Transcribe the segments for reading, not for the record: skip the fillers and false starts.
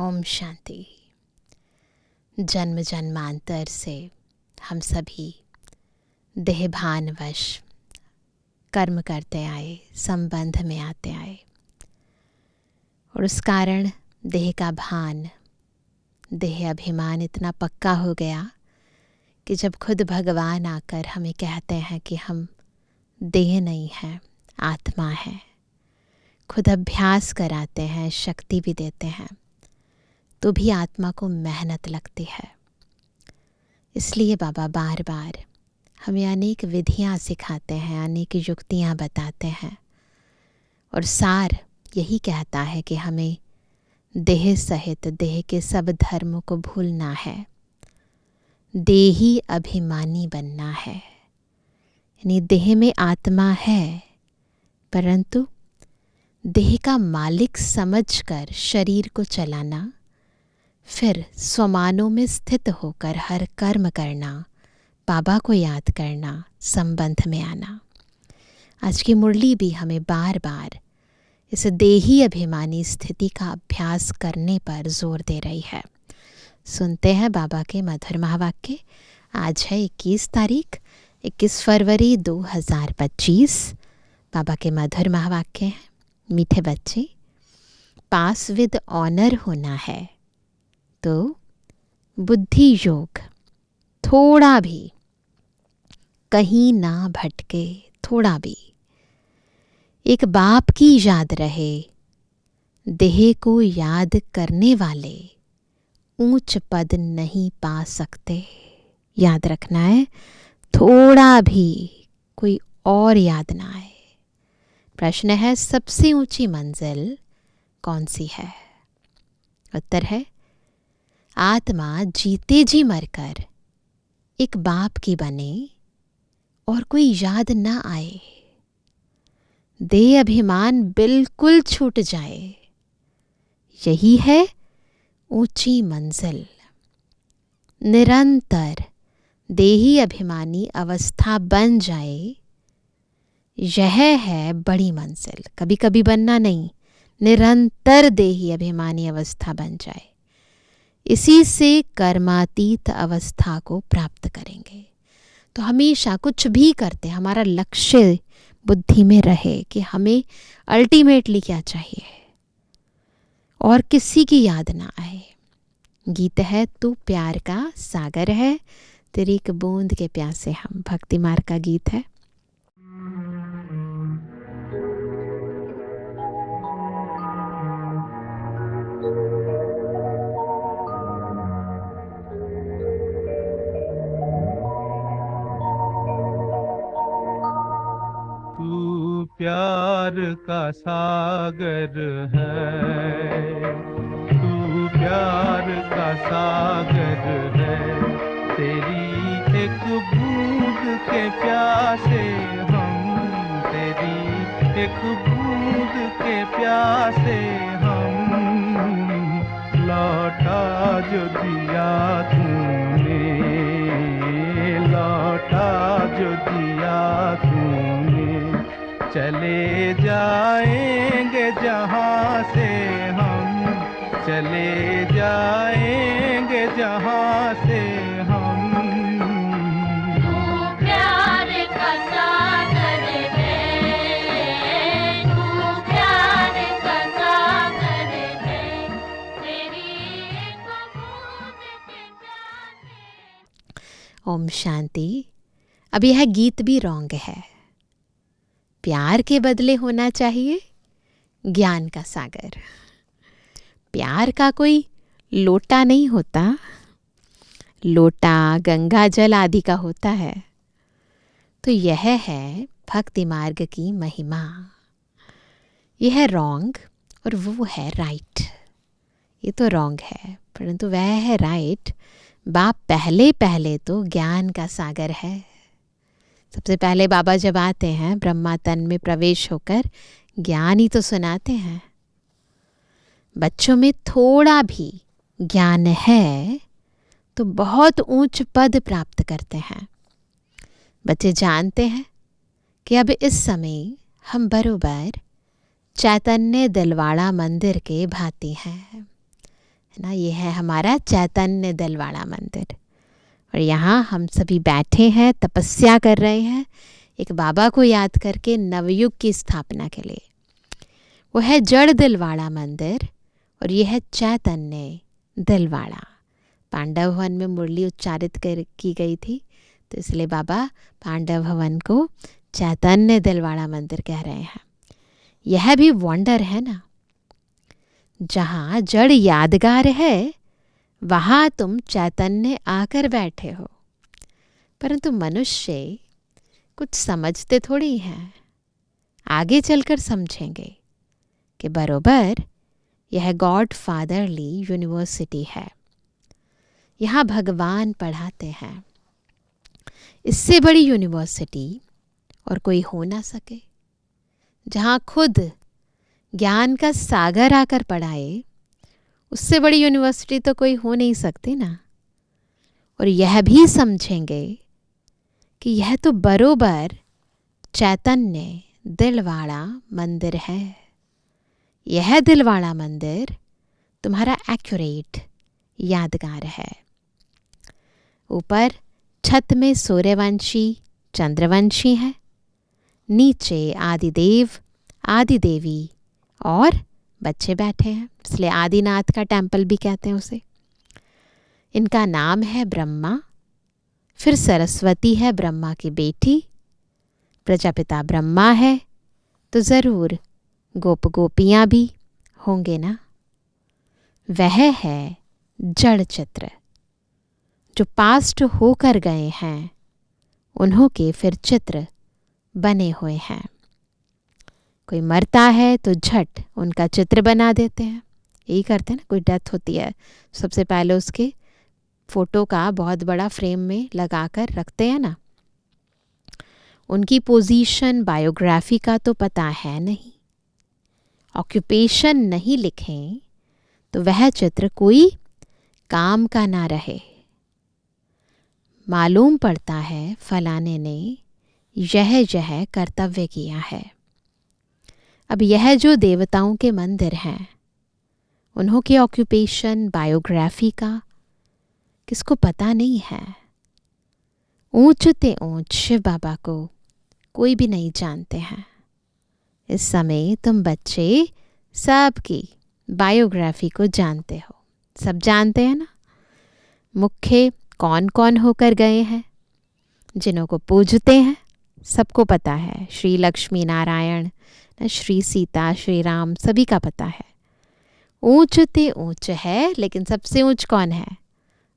ओम शांति। जन्म जन्मांतर से हम सभी देहभानवश कर्म करते आए, संबंध में आते आए, और उस कारण देह का भान, देह अभिमान इतना पक्का हो गया कि जब खुद भगवान आकर हमें कहते हैं कि हम देह नहीं हैं, आत्मा है, खुद अभ्यास कराते हैं, शक्ति भी देते हैं, तो भी आत्मा को मेहनत लगती है। इसलिए बाबा बार बार हमें अनेक विधियां सिखाते हैं, अनेक युक्तियां बताते हैं, और सार यही कहता है कि हमें देह सहित देह के सब धर्मों को भूलना है, देही अभिमानी बनना है। यानी देह में आत्मा है, परंतु देह का मालिक समझकर शरीर को चलाना, फिर स्वमानों में स्थित होकर हर कर्म करना, बाबा को याद करना, संबंध में आना। आज की मुरली भी हमें बार बार इस देही अभिमानी स्थिति का अभ्यास करने पर जोर दे रही है। सुनते हैं बाबा के मधुर महावाक्य। आज है 21 तारीख, 21 फरवरी 2025। बाबा के मधुर महावाक्य हैं। मीठे बच्चे, पास विद ऑनर होना है तो बुद्धि योग थोड़ा भी कहीं ना भटके, थोड़ा भी एक बाप की याद रहे। देह को याद करने वाले ऊंच पद नहीं पा सकते। याद रखना है, थोड़ा भी कोई और याद ना आए। प्रश्न है, सबसे ऊंची मंजिल कौन सी है? उत्तर है, आत्मा जीते जी मरकर एक बाप की बने और कोई याद ना आए, देह अभिमान बिल्कुल छूट जाए, यही है ऊंची मंजिल। निरंतर देही अभिमानी अवस्था बन जाए, यह है बड़ी मंजिल। कभी कभी बनना नहीं, निरंतर देही अभिमानी अवस्था बन जाए, इसी से कर्मातीत अवस्था को प्राप्त करेंगे। तो हमेशा कुछ भी करते हमारा लक्ष्य बुद्धि में रहे कि हमें अल्टीमेटली क्या चाहिए, और किसी की याद ना आए। गीत है, तू प्यार का सागर है, तेरी एक बूंद के प्यासे हम। भक्ति मार्ग का गीत है। तू प्यार का सागर है, तू प्यार का सागर है, तेरी एक बूंद के प्यासे हम, तेरी एक बूंद के प्यासे हम। लौटा जो दिया तूने, लौटा जो दिया तूने, चले जाएंगे जहाँ से हम, चले जाएंगे जहाँ से हम। तू प्यार का सागर है, तू प्यार का सागर है, तेरी एक बूंद के प्यासे। ओम शांति। अब यह गीत भी रॉन्ग है। प्यार के बदले होना चाहिए ज्ञान का सागर। प्यार का कोई लोटा नहीं होता, लोटा गंगा जल आदि का होता है। तो यह है भक्ति मार्ग की महिमा। यह है रॉन्ग और वो है राइट। ये तो रॉन्ग है, परंतु वह है राइट। बाप पहले पहले तो ज्ञान का सागर है। सबसे पहले बाबा जब आते हैं, ब्रह्मा तन में प्रवेश होकर ज्ञान ही तो सुनाते हैं। बच्चों में थोड़ा भी ज्ञान है तो बहुत ऊंच पद प्राप्त करते हैं। बच्चे जानते हैं कि अब इस समय हम बरोबर चैतन्य दिलवाड़ा मंदिर के भांति हैं। है ना। ये है हमारा चैतन्य दिलवाड़ा मंदिर और यहाँ हम सभी बैठे हैं, तपस्या कर रहे हैं एक बाबा को याद करके नवयुग की स्थापना के लिए। वो है जड़ दिलवाड़ा मंदिर और ये है चैतन्य दिलवाड़ा। पांडव भवन में मुरली उच्चारित की गई थी, तो इसलिए बाबा पांडव भवन को चैतन्य दिलवाड़ा मंदिर कह रहे हैं। यह भी वंडर है ना, जहाँ जड़ यादगार है वहाँ तुम चैतन्य आकर बैठे हो। परंतु मनुष्य कुछ समझते थोड़ी हैं, आगे चलकर समझेंगे कि बरोबर यह गॉड फादरली यूनिवर्सिटी है। यहाँ भगवान पढ़ाते हैं। इससे बड़ी यूनिवर्सिटी और कोई हो ना सके, जहाँ खुद ज्ञान का सागर आकर पढ़ाए। उससे बड़ी यूनिवर्सिटी तो कोई हो नहीं सकती ना। और यह भी समझेंगे कि यह तो बरोबर चैतन्य दिलवाड़ा मंदिर है। यह दिलवाड़ा मंदिर तुम्हारा एक्यूरेट यादगार है। ऊपर छत में सूर्यवंशी चंद्रवंशी है, नीचे आदिदेव आदिदेवी और बच्चे बैठे हैं, इसलिए आदिनाथ का टेम्पल भी कहते हैं उसे। इनका नाम है ब्रह्मा। फिर सरस्वती है ब्रह्मा की बेटी। प्रजापिता ब्रह्मा है तो ज़रूर गोप गोपियाँ भी होंगे ना। वह है जड़ चित्र, जो पास्ट होकर गए हैं उन्हों के फिर चित्र बने हुए हैं। कोई मरता है तो झट उनका चित्र बना देते हैं। यही करते हैं ना, कोई डेथ होती है सबसे पहले उसके फोटो का बहुत बड़ा फ्रेम में लगाकर रखते हैं ना। उनकी पोजीशन बायोग्राफी का तो पता है नहीं, ऑक्यूपेशन नहीं लिखें तो वह चित्र कोई काम का ना रहे। मालूम पड़ता है फलाने ने यह कर्तव्य किया है। अब यह जो देवताओं के मंदिर हैं, उन्हों के ऑक्यूपेशन बायोग्राफी का किसको पता नहीं है। ऊंच ते ऊंच शिव बाबा को कोई भी नहीं जानते हैं। इस समय तुम बच्चे सबकी बायोग्राफी को जानते हो, सब जानते हैं ना। मुख्य कौन कौन होकर गए हैं, जिन्हों को पूजते हैं सबको पता है। श्री लक्ष्मी नारायण, श्री सीता, श्री राम, सभी का पता है। ऊंच ते ऊंच है, लेकिन सबसे ऊंच कौन है?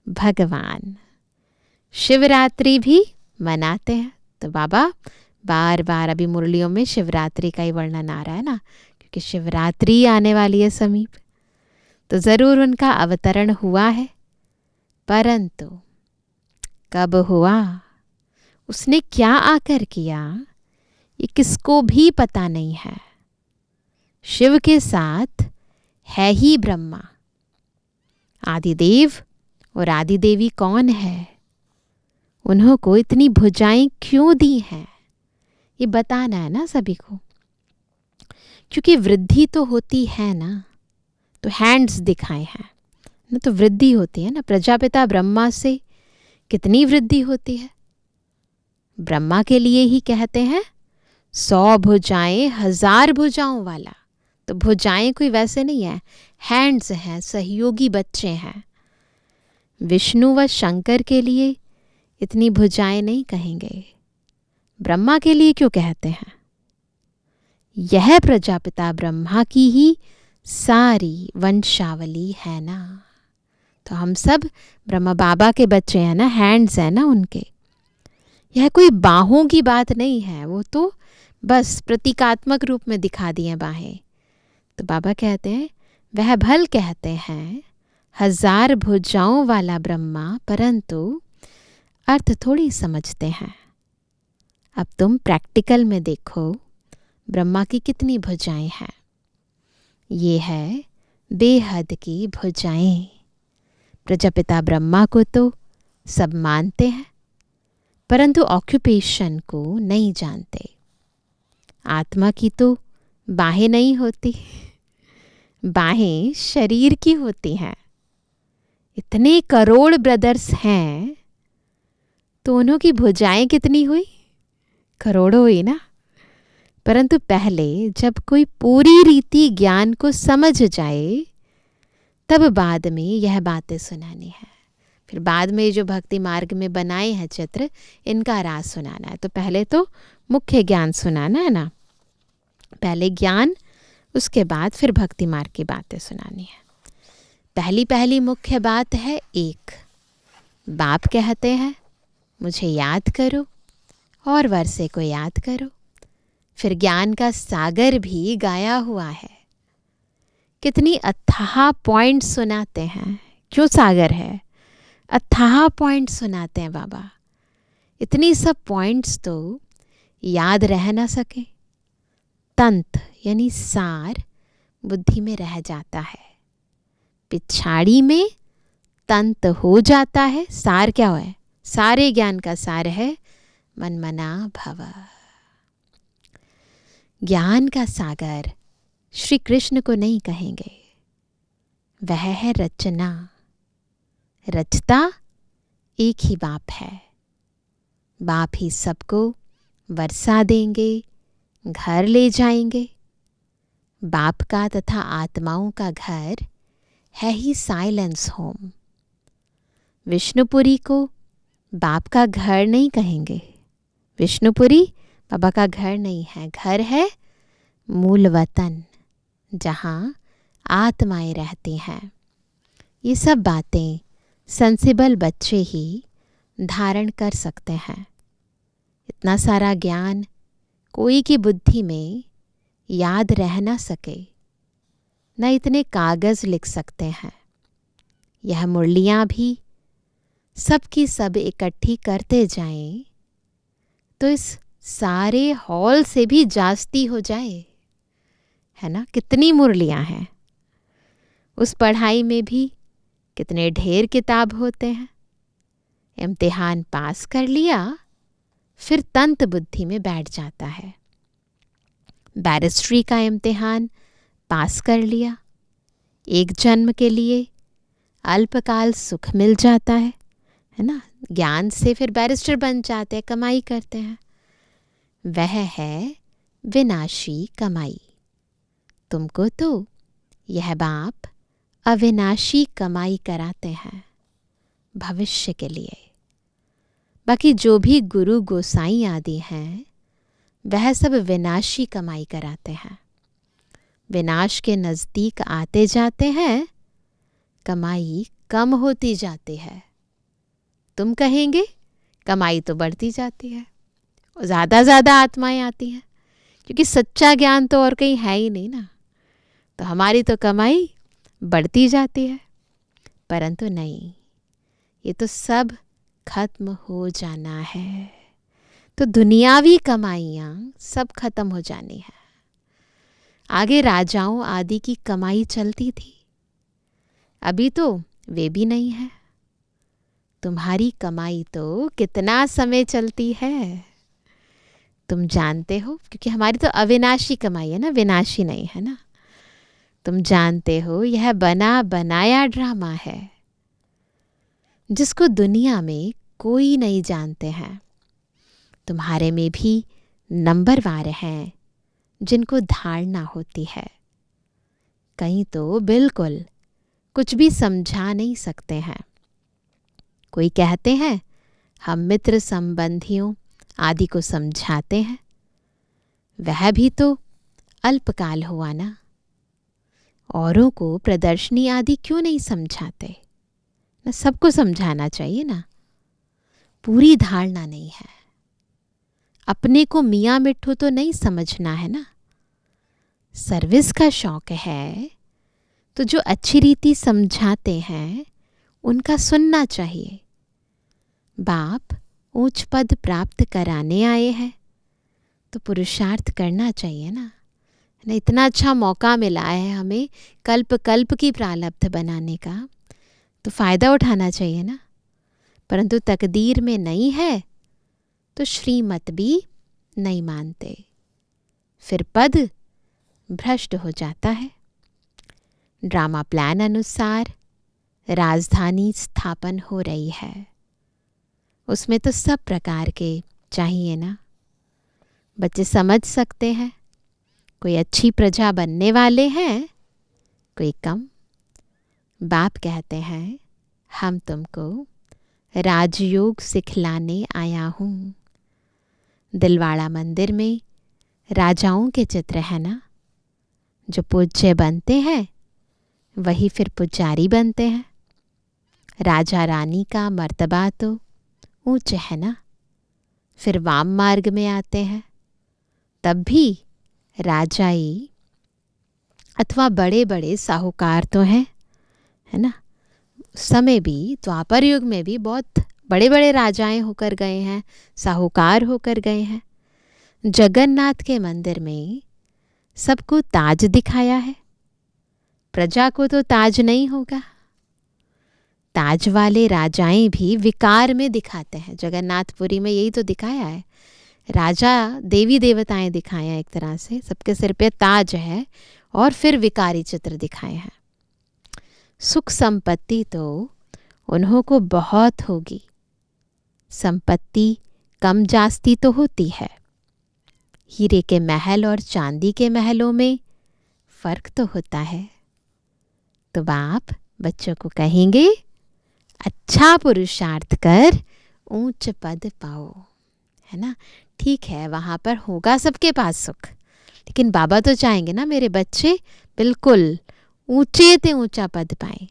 भगवान। शिवरात्रि भी मनाते हैं, तो बाबा बार बार अभी मुरलियों में शिवरात्रि का ही वर्णन आ रहा है ना, क्योंकि शिवरात्रि आने वाली है समीप, तो ज़रूर उनका अवतरण हुआ है। परंतु कब हुआ, उसने क्या आकर किया, ये किसको भी पता नहीं है। शिव के साथ है ही ब्रह्मा। आदिदेव और आदिदेवी कौन है, उन्हों को इतनी भुजाएं क्यों दी हैं, ये बताना है ना सभी को। क्योंकि वृद्धि तो होती है ना, तो हैंड्स दिखाए हैं ना, तो वृद्धि होती है ना। प्रजापिता ब्रह्मा से कितनी वृद्धि होती है। ब्रह्मा के लिए ही कहते हैं 100 भुजाएं 1000 भुजाओं वाला। तो भुजाएं कोई वैसे नहीं है, हैंड्स हैं, सहयोगी बच्चे हैं। विष्णु व शंकर के लिए इतनी भुजाएं नहीं कहेंगे, ब्रह्मा के लिए क्यों कहते हैं। यह प्रजापिता ब्रह्मा की ही सारी वंशावली है ना। तो हम सब ब्रह्मा बाबा के बच्चे हैं ना, हैंड्स हैं ना उनके। यह कोई बाहों की बात नहीं है, वो तो बस प्रतीकात्मक रूप में दिखा दिए बाहें। तो बाबा कहते हैं वह भल कहते हैं 1000 भुजाओं वाला ब्रह्मा, परंतु अर्थ थोड़ी समझते हैं। अब तुम प्रैक्टिकल में देखो ब्रह्मा की कितनी भुजाएं हैं। ये है बेहद की भुजाएं। प्रजापिता ब्रह्मा को तो सब मानते हैं, परंतु ऑक्यूपेशन को नहीं जानते। आत्मा की तो बाहें नहीं होती, बाहें शरीर की होती हैं, इतने करोड़ ब्रदर्स हैं तो उनकी भुजाएं कितनी हुई? करोड़ों हुई ना। परंतु पहले जब कोई पूरी रीति ज्ञान को समझ जाए तब बाद में यह बातें सुनानी है। फिर बाद में जो भक्ति मार्ग में बनाए हैं चित्र, इनका राज सुनाना है। तो पहले तो मुख्य ज्ञान सुनाना है ना, पहले ज्ञान, उसके बाद फिर भक्ति मार्ग की बातें सुनानी है। पहली मुख्य बात है एक, बाप कहते हैं मुझे याद करो और वर्षे को याद करो। फिर ज्ञान का सागर भी गाया हुआ है। कितनी अथाह पॉइंट सुनाते हैं। क्यों सागर है? अथाह पॉइंट सुनाते हैं बाबा। इतनी सब पॉइंट्स तो याद रह ना सके। तंत यानी सार बुद्धि में रह जाता है, पिछाड़ी में तंत हो जाता है। सार क्या है? सारे ज्ञान का सार है मनमना भव। ज्ञान का सागर श्री कृष्ण को नहीं कहेंगे, वह है रचना। रचता एक ही बाप है। बाप ही सबको वर्षा देंगे, घर ले जाएंगे। बाप का तथा आत्माओं का घर है ही साइलेंस होम। विष्णुपुरी को बाप का घर नहीं कहेंगे। विष्णुपुरी बाबा का घर नहीं है, घर है मूल वतन, जहाँ आत्माएं रहती हैं। ये सब बातें सेंसिबल बच्चे ही धारण कर सकते हैं। इतना सारा ज्ञान कोई की बुद्धि में याद रह ना सके, न इतने कागज़ लिख सकते हैं। यह मुरलियाँ भी सबकी सब इकट्ठी करते जाएं तो इस सारे हॉल से भी जास्ती हो जाए, है ना। कितनी मुरलियाँ हैं। उस पढ़ाई में भी कितने ढेर किताब होते हैं। इम्तिहान पास कर लिया, फिर तंत बुद्धि में बैठ जाता है। बैरिस्ट्री का इम्तिहान पास कर लिया, एक जन्म के लिए अल्पकाल सुख मिल जाता है ना। ज्ञान से फिर बैरिस्टर बन जाते हैं, कमाई करते हैं। वह है विनाशी कमाई। तुमको तो यह बाप अविनाशी कमाई कराते हैं भविष्य के लिए। बाकी जो भी गुरु गोसाई आदि हैं, वह सब विनाशी कमाई कराते हैं। विनाश के नज़दीक आते जाते हैं, कमाई कम होती जाती है। तुम कहेंगे कमाई तो बढ़ती जाती है, ज़्यादा आत्माएं आती हैं, क्योंकि सच्चा ज्ञान तो और कहीं है ही नहीं ना। तो हमारी तो कमाई बढ़ती जाती है। परंतु नहीं, ये तो सब खत्म हो जाना है। तो दुनियावी कमाइयाँ सब खत्म हो जानी है। आगे राजाओं आदि की कमाई चलती थी, अभी तो वे भी नहीं है। तुम्हारी कमाई तो कितना समय चलती है तुम जानते हो, क्योंकि हमारी तो अविनाशी कमाई है ना, विनाशी नहीं है ना। तुम जानते हो यह बना बनाया ड्रामा है, जिसको दुनिया में कोई नहीं जानते हैं। तुम्हारे में भी नंबरवार हैं जिनको धारणा होती है। कहीं तो बिल्कुल कुछ भी समझा नहीं सकते हैं। कोई कहते हैं हम मित्र संबंधियों आदि को समझाते हैं, वह भी तो अल्पकाल हुआ ना। औरों को प्रदर्शनी आदि क्यों नहीं समझाते ना, सबको समझाना चाहिए ना। पूरी धारणा नहीं है, अपने को मियाँ मिट्ठू तो नहीं समझना है ना। सर्विस का शौक है तो जो अच्छी रीति समझाते हैं उनका सुनना चाहिए। बाप ऊंच पद प्राप्त कराने आए हैं तो पुरुषार्थ करना चाहिए ना। इतना अच्छा मौका मिला है हमें कल्प कल्प की प्रारब्ध बनाने का, तो फ़ायदा उठाना चाहिए ना। परंतु तकदीर में नहीं है तो श्रीमत भी नहीं मानते, फिर पद भ्रष्ट हो जाता है। ड्रामा प्लान अनुसार राजधानी स्थापन हो रही है, उसमें तो सब प्रकार के चाहिए ना। बच्चे समझ सकते हैं, कोई अच्छी प्रजा बनने वाले हैं, कोई कम। बाप कहते हैं हम तुमको राजयोग सिखलाने आया हूँ। दिलवाड़ा मंदिर में राजाओं के चित्र है ना, जो पूज्य बनते हैं वही फिर पुजारी बनते हैं। राजा रानी का मर्तबा तो ऊंच है ना, फिर वाम मार्ग में आते हैं, तब भी राजाई अथवा बड़े बड़े साहूकार तो हैं, है ना। समय भी द्वापर युग में भी बहुत बड़े बड़े राजाएं होकर गए हैं, साहूकार होकर गए हैं। जगन्नाथ के मंदिर में सबको ताज दिखाया है, प्रजा को तो ताज नहीं होगा। ताज वाले राजाएं भी विकार में दिखाते हैं। जगन्नाथपुरी में यही तो दिखाया है, राजा देवी देवताएं दिखाए हैं एक तरह से, सबके सिर पे ताज है और फिर विकारी चित्र दिखाए हैं। सुख संपत्ति तो उन्हों को बहुत होगी, संपत्ति कम जास्ती तो होती है। हीरे के महल और चांदी के महलों में फर्क तो होता है। तो बाप बच्चों को कहेंगे अच्छा पुरुषार्थ कर ऊंच पद पाओ, है ना। ठीक है, वहाँ पर होगा सबके पास सुख, लेकिन बाबा तो चाहेंगे ना मेरे बच्चे बिल्कुल ऊंचे ते ऊंचा पद पाए।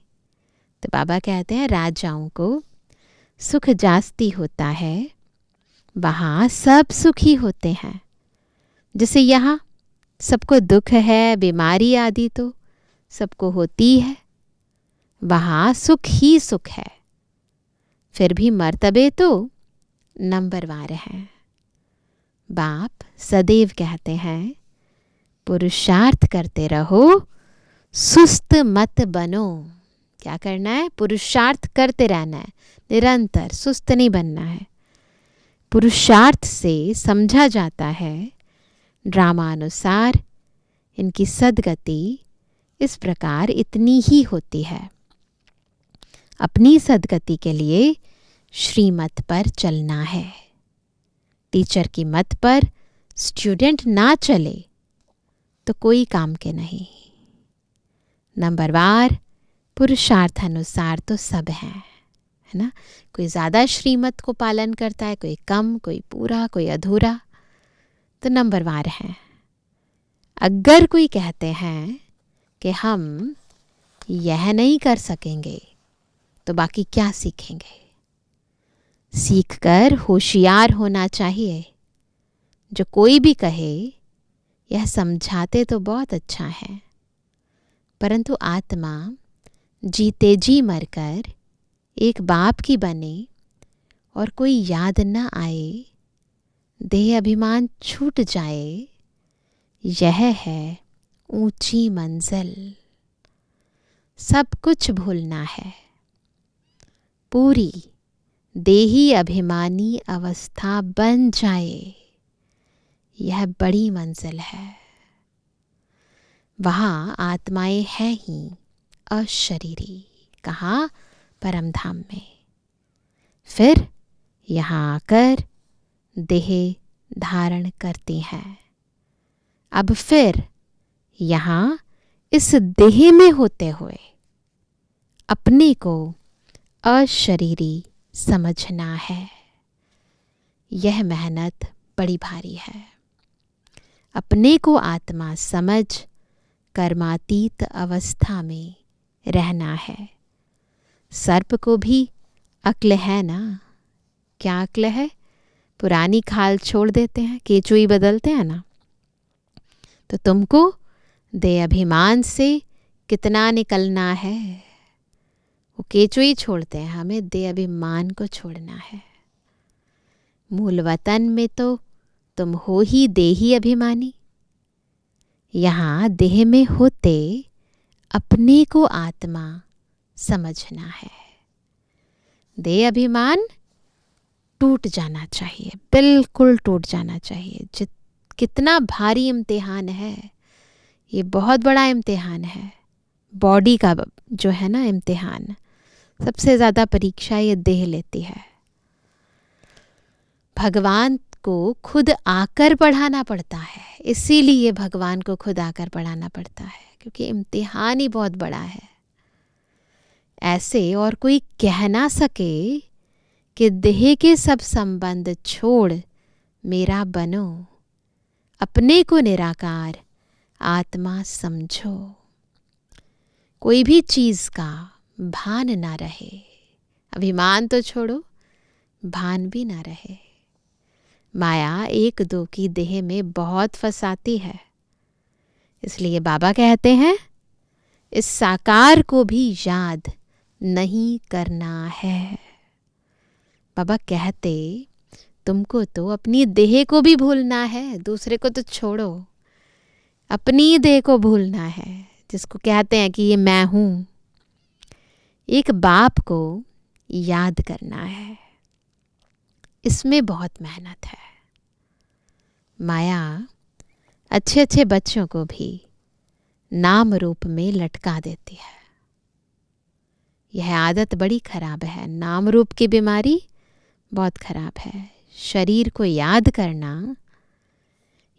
तो बाबा कहते हैं राजाओं को सुख जास्ती होता है, वहाँ सब सुखी होते हैं। जैसे यहाँ सबको दुख है, बीमारी आदि तो सबको होती है, वहाँ सुख ही सुख है। फिर भी मर्तबे तो नंबरवार हैं। बाप सदैव कहते हैं पुरुषार्थ करते रहो, सुस्त मत बनो। क्या करना है? पुरुषार्थ करते रहना है, निरंतर, सुस्त नहीं बनना है। पुरुषार्थ से समझा जाता है ड्रामानुसार इनकी सद्गति इस प्रकार इतनी ही होती है। अपनी सद्गति के लिए श्रीमत पर चलना है। टीचर की मत पर स्टूडेंट ना चले तो कोई काम के नहीं। नंबरवार पुरुषार्थ अनुसार तो सब हैं, है ना। कोई ज़्यादा श्रीमत को पालन करता है, कोई कम, कोई पूरा, कोई अधूरा, तो नंबरवार हैं। अगर कोई कहते हैं कि हम यह नहीं कर सकेंगे तो बाकी क्या सीखेंगे? सीखकर होशियार होना चाहिए। जो कोई भी कहे यह समझाते तो बहुत अच्छा है, परंतु आत्मा जीते जी मरकर एक बाप की बने और कोई याद न आए, देह अभिमान छूट जाए, यह है ऊंची मंजिल। सब कुछ भूलना है, पूरी देही अभिमानी अवस्था बन जाए, यह बड़ी मंजिल है। वहाँ आत्माएं हैं ही अशरीरी। कहाँ? परमधाम में। फिर यहाँ आकर देह धारण करती हैं। अब फिर यहाँ इस देह में होते हुए अपने को अशरीरी समझना है। यह मेहनत बड़ी भारी है। अपने को आत्मा समझ कर्मातीत अवस्था में रहना है। सर्प को भी अक्ल है ना? क्या अक्ल है? पुरानी खाल छोड़ देते हैं, केचुई बदलते हैं ना। तो तुमको देह अभिमान से कितना निकलना है? वो केचुई छोड़ते हैं, हमें देह अभिमान को छोड़ना है। मूल वतन में तो तुम हो ही देही अभिमानी। यहाँ देह में होते अपने को आत्मा समझना है। देह अभिमान टूट जाना चाहिए, बिल्कुल टूट जाना चाहिए। कितना भारी इम्तिहान है ये, बहुत बड़ा इम्तिहान है। बॉडी का जो है ना इम्तिहान, सबसे ज़्यादा परीक्षा ये देह लेती है। भगवान को खुद आकर पढ़ाना पड़ता है, इसीलिए भगवान को खुद आकर पढ़ाना पड़ता है, क्योंकि इम्तिहान ही बहुत बड़ा है। ऐसे और कोई कह ना सके कि देह के सब संबंध छोड़ मेरा बनो, अपने को निराकार आत्मा समझो। कोई भी चीज़ का भान ना रहे, अभिमान तो छोड़ो, भान भी ना रहे। माया एक दो की देह में बहुत फंसाती है, इसलिए बाबा कहते हैं इस साकार को भी याद नहीं करना है। बाबा कहते तुमको तो अपनी देह को भी भूलना है, दूसरे को तो छोड़ो, अपनी देह को भूलना है, जिसको कहते हैं कि ये मैं हूँ। एक बाप को याद करना है, इसमें बहुत मेहनत है। माया अच्छे अच्छे बच्चों को भी नाम रूप में लटका देती है। यह आदत बड़ी खराब है, नाम रूप की बीमारी बहुत खराब है। शरीर को याद करना,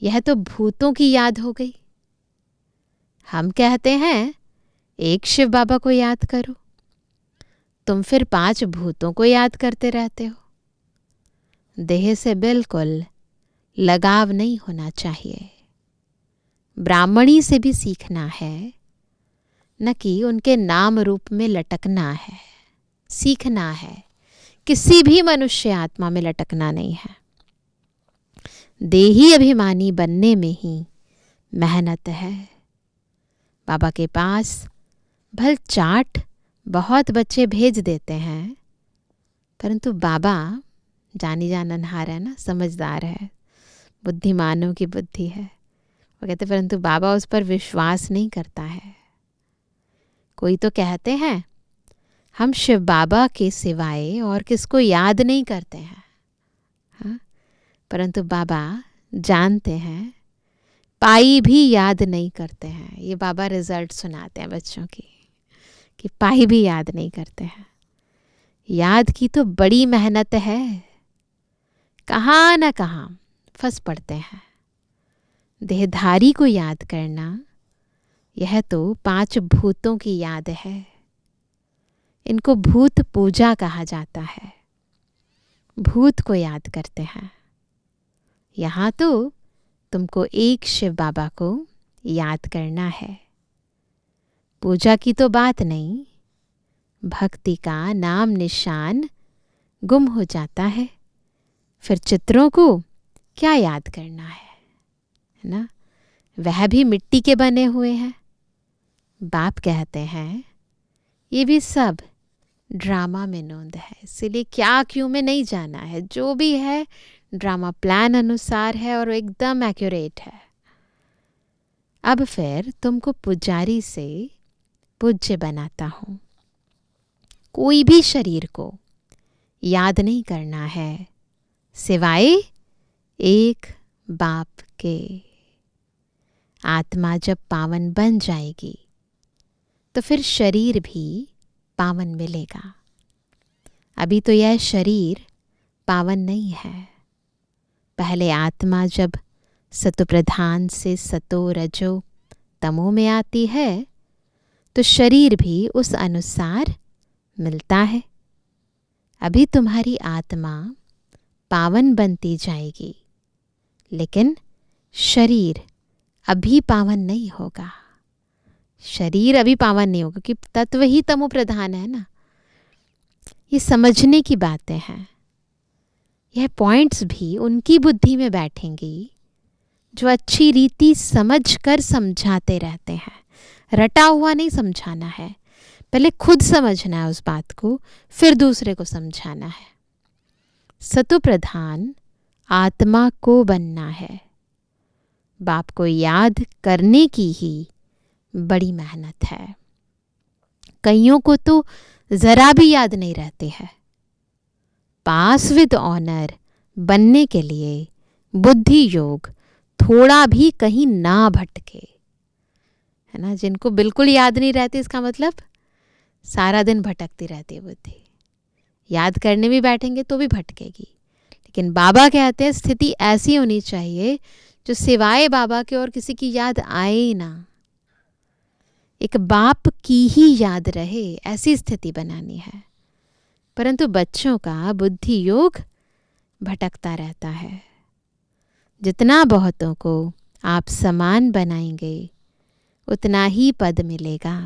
यह तो भूतों की याद हो गई। हम कहते हैं एक शिव बाबा को याद करो, तुम फिर 5 भूतों को याद करते रहते हो। देह से बिल्कुल लगाव नहीं होना चाहिए। ब्राह्मणी से भी सीखना है, न कि उनके नाम रूप में लटकना है। सीखना है, किसी भी मनुष्य आत्मा में लटकना नहीं है। देही अभिमानी बनने में ही मेहनत है। बाबा के पास भल चाट बहुत बच्चे भेज देते हैं, परंतु बाबा जानी जाननहार है ना, समझदार है, बुद्धिमानों की बुद्धि है। वो कहते परंतु बाबा उस पर विश्वास नहीं करता है। कोई तो कहते हैं हम शिव बाबा के सिवाय और किसको याद नहीं करते हैं, हाँ? परंतु बाबा जानते हैं, पाई भी याद नहीं करते हैं। ये बाबा रिजल्ट सुनाते हैं बच्चों की कि पाई भी याद नहीं करते हैं। याद की तो बड़ी मेहनत है, कहाँ न कहाँ फंस पड़ते हैं। देहधारी को याद करना, यह तो 5 भूतों की याद है। इनको भूत पूजा कहा जाता है। भूत को याद करते हैं। यहाँ तो तुमको एक शिव बाबा को याद करना है। पूजा की तो बात नहीं, भक्ति का नाम निशान गुम हो जाता है। फिर चित्रों को क्या याद करना है ना? वह भी मिट्टी के बने हुए हैं। बाप कहते हैं ये भी सब ड्रामा में नोंद है, इसलिए क्या क्यों में नहीं जाना है। जो भी है ड्रामा प्लान अनुसार है और एकदम एक्यूरेट है। अब फिर तुमको पुजारी से पूज्य बनाता हूँ। कोई भी शरीर को याद नहीं करना है सिवाय एक बाप के। आत्मा जब पावन बन जाएगी तो फिर शरीर भी पावन मिलेगा। अभी तो यह शरीर पावन नहीं है। पहले आत्मा जब सतोप्रधान से सतो रजो तमो में आती है तो शरीर भी उस अनुसार मिलता है। अभी तुम्हारी आत्मा पावन बनती जाएगी, लेकिन शरीर अभी पावन नहीं होगा। शरीर अभी पावन नहीं होगा क्योंकि तत्व ही तमो प्रधान है ना। ये समझने की बातें हैं। यह पॉइंट्स भी उनकी बुद्धि में बैठेंगी जो अच्छी रीति समझ कर समझाते रहते हैं। रटा हुआ नहीं समझाना है, पहले खुद समझना है उस बात को, फिर दूसरे को समझाना है। सतो प्रधान आत्मा को बनना है। बाप को याद करने की ही बड़ी मेहनत है। कईयों को तो जरा भी याद नहीं रहती है। पास विद ऑनर बनने के लिए बुद्धि योग थोड़ा भी कहीं ना भटके, है ना। जिनको बिल्कुल याद नहीं रहती, इसका मतलब सारा दिन भटकती रहती है बुद्धि, याद करने भी बैठेंगे तो भी भटकेगी। लेकिन बाबा कहते हैं स्थिति ऐसी होनी चाहिए जो सिवाय बाबा के और किसी की याद आए ही ना, एक बाप की ही याद रहे, ऐसी स्थिति बनानी है। परंतु बच्चों का बुद्धि योग भटकता रहता है। जितना बहुतों को आप समान बनाएंगे उतना ही पद मिलेगा।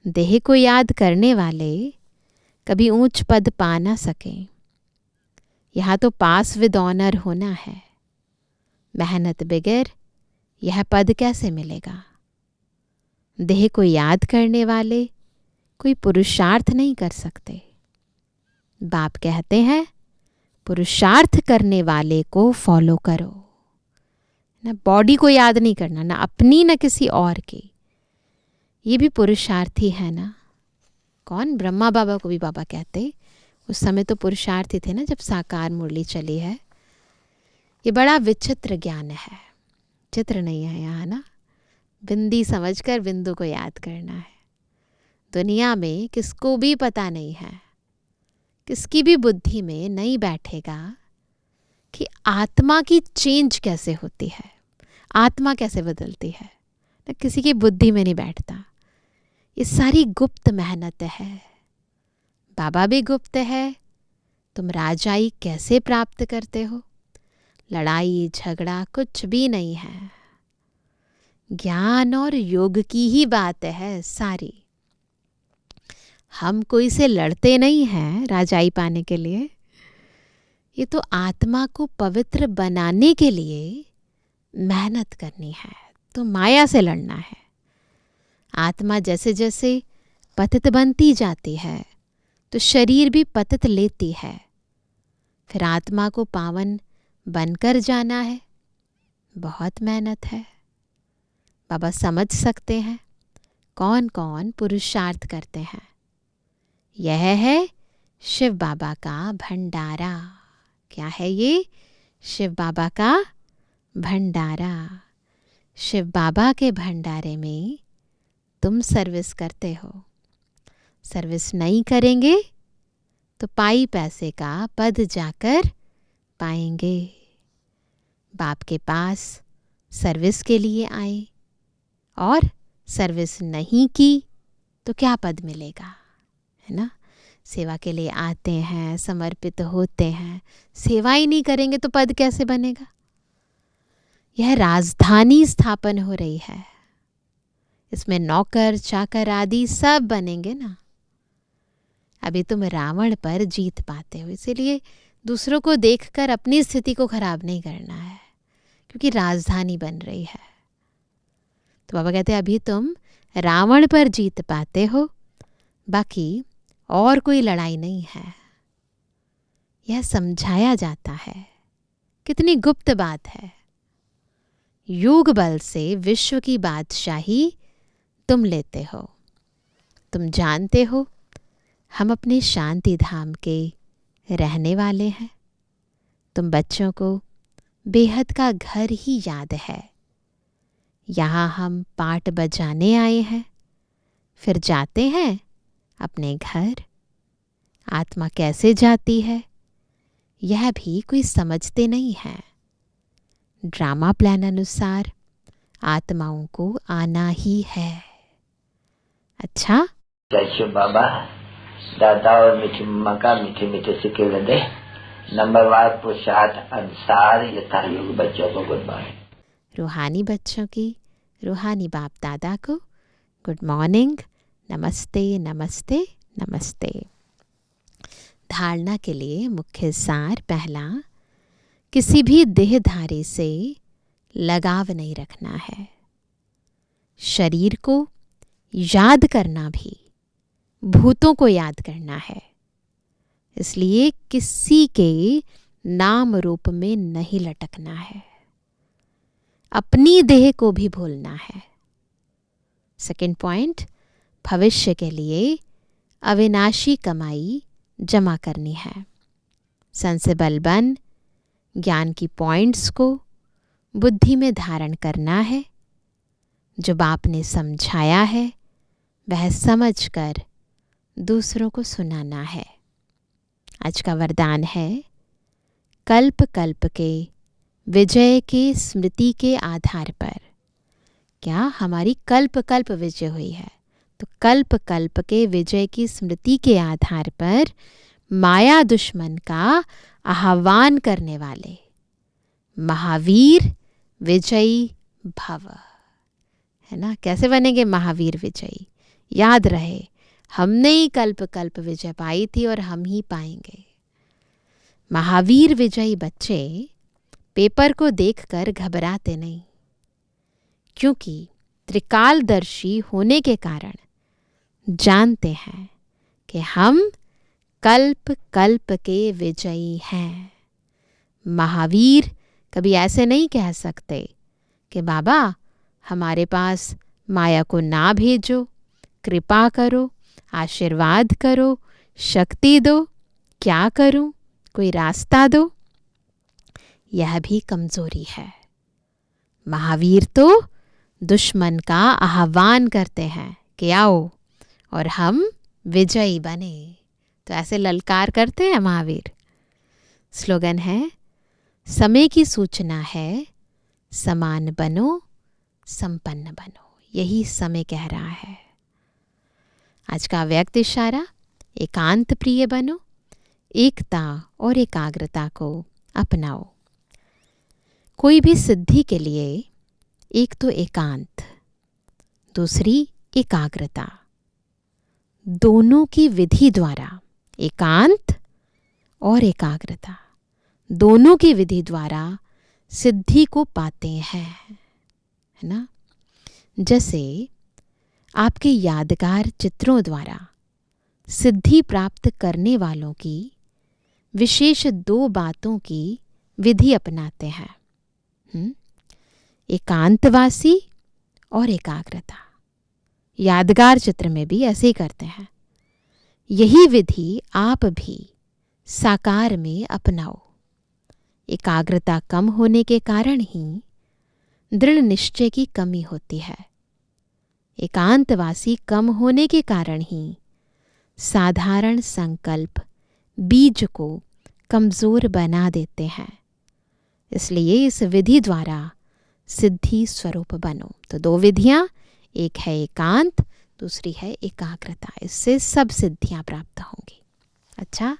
देह को याद करने वाले कभी ऊंच पद पा ना सकें। यहाँ तो पास विद ऑनर होना है, मेहनत बगैर यह पद कैसे मिलेगा। देह को याद करने वाले कोई पुरुषार्थ नहीं कर सकते। बाप कहते हैं पुरुषार्थ करने वाले को फॉलो करो। ना बॉडी को याद नहीं करना, ना अपनी ना किसी और की, ये भी पुरुषार्थी है ना। कौन? ब्रह्मा बाबा को भी बाबा कहते, उस समय तो पुरुषार्थी थे ना जब साकार मुरली चली है। ये बड़ा विचित्र ज्ञान है, चित्र नहीं है यहाँ ना। बिंदी समझकर बिंदु को याद करना है। दुनिया में किसको भी पता नहीं है, किसकी भी बुद्धि में नहीं बैठेगा कि आत्मा की चेंज कैसे होती है, आत्मा कैसे बदलती है, ना किसी की बुद्धि में नहीं बैठता। ये सारी गुप्त मेहनत है। बाबा भी गुप्त है। तुम राजाई कैसे प्राप्त करते हो? लड़ाई झगड़ा कुछ भी नहीं है, ज्ञान और योग की ही बात है सारी। हम कोई से लड़ते नहीं हैं राजाई पाने के लिए। ये तो आत्मा को पवित्र बनाने के लिए मेहनत करनी है, तो माया से लड़ना है। आत्मा जैसे जैसे पतित बनती जाती है तो शरीर भी पतित लेती है। फिर आत्मा को पावन बनकर जाना है, बहुत मेहनत है। बाबा समझ सकते हैं कौन कौन पुरुषार्थ करते हैं। यह है शिव बाबा का भंडारा। क्या है ये? शिव बाबा का भंडारा। शिव बाबा के भंडारे में तुम सर्विस करते हो। सर्विस नहीं करेंगे तो पाई पैसे का पद जाकर पाएंगे। बाप के पास सर्विस के लिए आए और सर्विस नहीं की तो क्या पद मिलेगा, है ना। सेवा के लिए आते हैं, समर्पित होते हैं, सेवा ही नहीं करेंगे तो पद कैसे बनेगा। यह राजधानी स्थापन हो रही है, इसमें नौकर चाकर आदि सब बनेंगे ना। अभी तुम रावण पर जीत पाते हो, इसीलिए दूसरों को देखकर अपनी स्थिति को खराब नहीं करना है, क्योंकि राजधानी बन रही है। तो बाबा कहते हैं अभी तुम रावण पर जीत पाते हो, बाकी और कोई लड़ाई नहीं है। यह समझाया जाता है। कितनी गुप्त बात है। योग बल से विश्व की बादशाही तुम लेते हो। तुम जानते हो हम अपने शांति धाम के रहने वाले हैं। तुम बच्चों को बेहद का घर ही याद है। यहाँ हम पाठ बजाने आए हैं, फिर जाते हैं अपने घर। आत्मा कैसे जाती है यह भी कोई समझते नहीं है। ड्रामा प्लान अनुसार आत्माओं को आना ही है। अच्छा, जय शिव बाबा। दादा और मीठी मम्मा का मीठे मीठे सिक्के लदे नंबरवार पुरुषार्थ अनुसार यथा योग बच्चों को गुड मॉर्निंग। रूहानी बच्चों की रूहानी बाप दादा को गुड मॉर्निंग, नमस्ते नमस्ते नमस्ते। धारणा के लिए मुख्य सार पहला, किसी भी देहधारी से लगाव नहीं रखना है। शरीर को याद करना भी भूतों को याद करना है, इसलिए किसी के नाम रूप में नहीं लटकना है। अपनी देह को भी भूलना है। सेकंड पॉइंट, भविष्य के लिए अविनाशी कमाई जमा करनी है। सेंसिबल बन ज्ञान की पॉइंट्स को बुद्धि में धारण करना है। जो बाप ने समझाया है वह समझकर दूसरों को सुनाना है। आज का वरदान है, कल्प कल्प के विजय की स्मृति के आधार पर। क्या हमारी कल्प कल्प विजय हुई है, तो कल्प कल्प के विजय की स्मृति के आधार पर माया दुश्मन का आह्वान करने वाले महावीर विजयी भव। है ना, कैसे बनेंगे महावीर विजयी? याद रहे, हमने ही कल्प कल्प विजय पाई थी और हम ही पाएंगे। महावीर विजयी बच्चे पेपर को देखकर घबराते नहीं, क्योंकि त्रिकालदर्शी होने के कारण जानते हैं कि हम कल्प कल्प के विजयी हैं। महावीर कभी ऐसे नहीं कह सकते कि बाबा हमारे पास माया को ना भेजो, कृपा करो, आशीर्वाद करो, शक्ति दो, क्या करूं, कोई रास्ता दो। यह भी कमजोरी है। महावीर तो दुश्मन का आह्वान करते हैं कि आओ और हम विजयी बने। तो ऐसे ललकार करते हैं महावीर। स्लोगन है, समय की सूचना है, समान बनो, संपन्न बनो। यही समय कह रहा है। आज का व्यक्त इशारा, एकांत प्रिय बनो, एकता और एकाग्रता को अपनाओ। कोई भी सिद्धि के लिए एक तो एकांत, दूसरी एकाग्रता, दोनों की विधि द्वारा, एकांत और एकाग्रता दोनों की विधि द्वारा सिद्धि को पाते हैं। है ना, जैसे आपके यादगार चित्रों द्वारा सिद्धि प्राप्त करने वालों की विशेष 2 बातों की विधि अपनाते हैं, एकांतवासी और एकाग्रता। यादगार चित्र में भी ऐसे ही करते हैं। यही विधि आप भी साकार में अपनाओ। एकाग्रता कम होने के कारण ही दृढ़ निश्चय की कमी होती है। एकांतवासी कम होने के कारण ही साधारण संकल्प बीज को कमजोर बना देते हैं। इसलिए इस विधि द्वारा सिद्धि स्वरूप बनो। तो 2 विधियां, एक है एकांत, दूसरी है एकाग्रता। इससे सब सिद्धियां प्राप्त होंगी। अच्छा,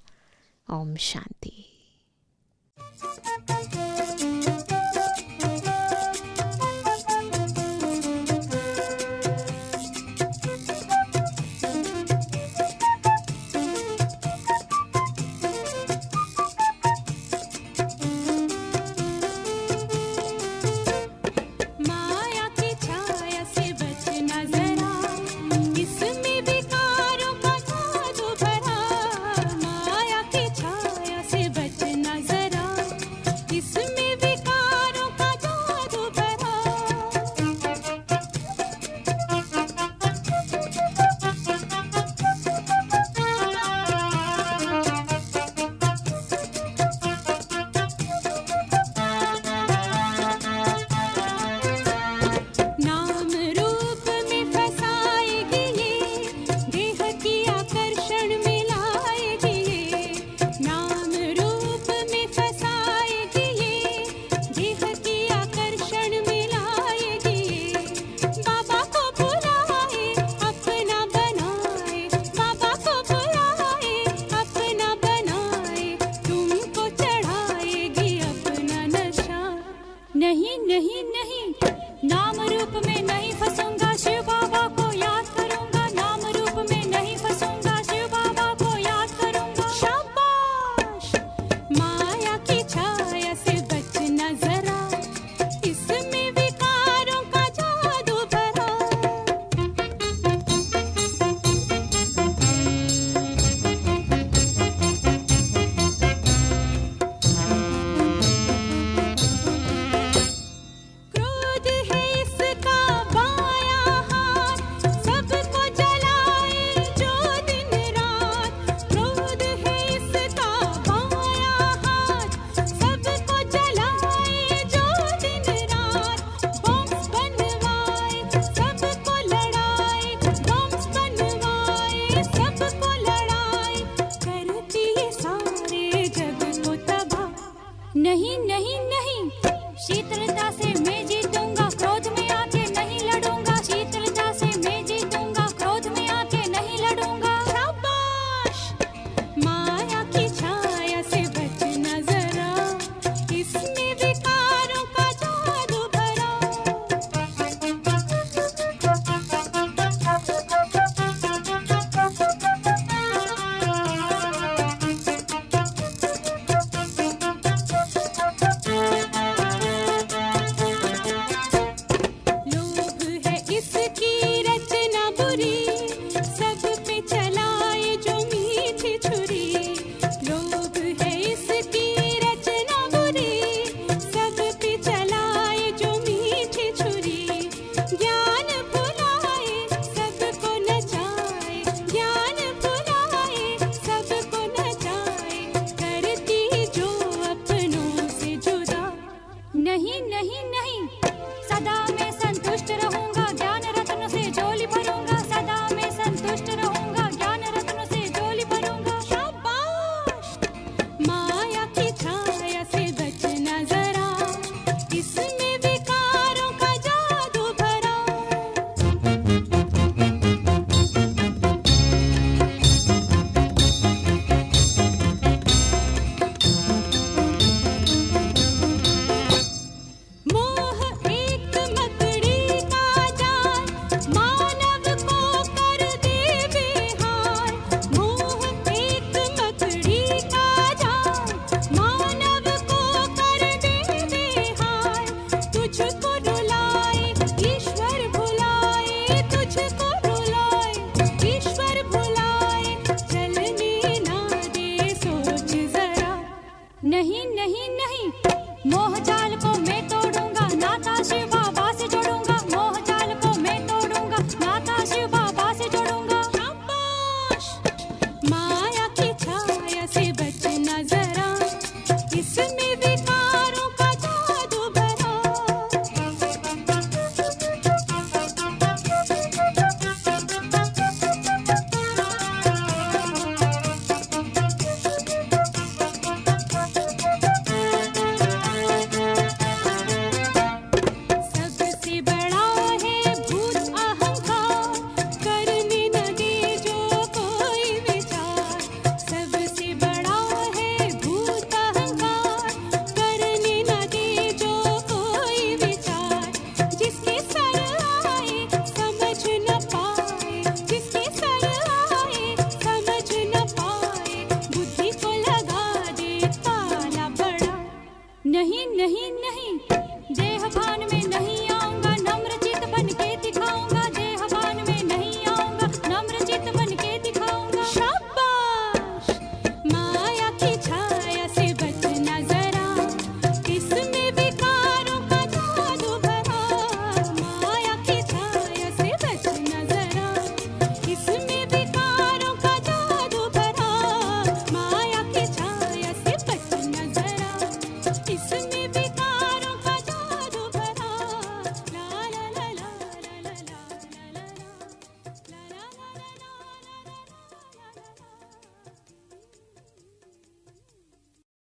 ओम शांति।